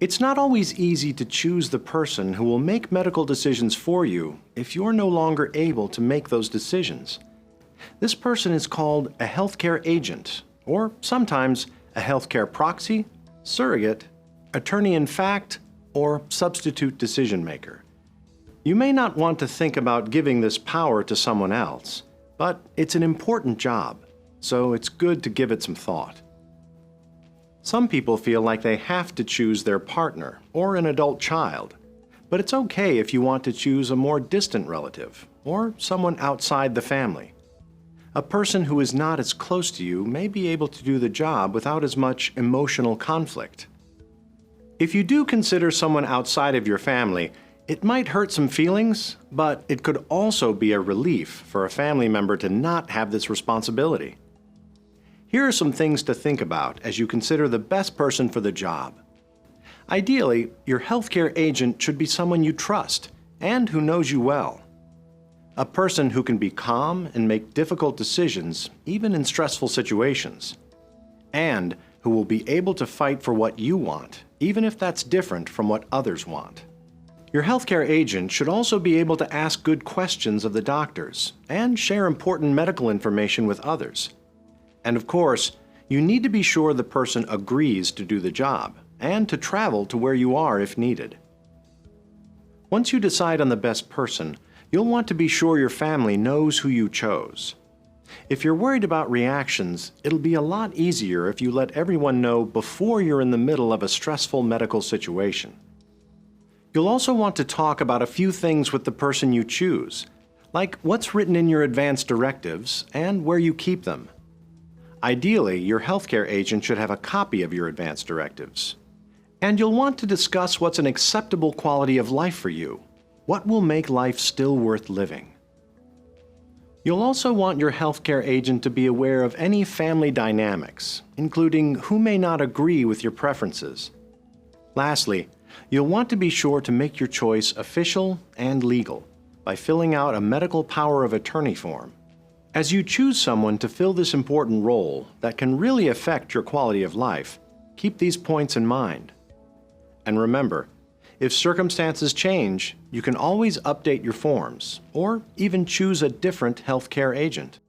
It's not always easy to choose the person who will make medical decisions for you if you're no longer able to make those decisions. This person is called a healthcare agent, or sometimes a healthcare proxy, surrogate, attorney-in-fact, or substitute decision maker. You may not want to think about giving this power to someone else, but it's an important job, so it's good to give it some thought. Some people feel like they have to choose their partner or an adult child, but it's okay if you want to choose a more distant relative or someone outside the family. A person who is not as close to you may be able to do the job without as much emotional conflict. If you do consider someone outside of your family, it might hurt some feelings, but it could also be a relief for a family member to not have this responsibility. Here are some things to think about as you consider the best person for the job. Ideally, your healthcare agent should be someone you trust and who knows you well. A person who can be calm and make difficult decisions, even in stressful situations. And who will be able to fight for what you want, even if that's different from what others want. Your healthcare agent should also be able to ask good questions of the doctors and share important medical information with others. And of course, you need to be sure the person agrees to do the job and to travel to where you are if needed. Once you decide on the best person, you'll want to be sure your family knows who you chose. If you're worried about reactions, it'll be a lot easier if you let everyone know before you're in the middle of a stressful medical situation. You'll also want to talk about a few things with the person you choose, like what's written in your advance directives and where you keep them. Ideally, your healthcare agent should have a copy of your advance directives. And you'll want to discuss what's an acceptable quality of life for you. What will make life still worth living? You'll also want your healthcare agent to be aware of any family dynamics, including who may not agree with your preferences. Lastly, you'll want to be sure to make your choice official and legal by filling out a medical power of attorney form. As you choose someone to fill this important role that can really affect your quality of life, keep these points in mind. And remember, if circumstances change, you can always update your forms or even choose a different healthcare agent.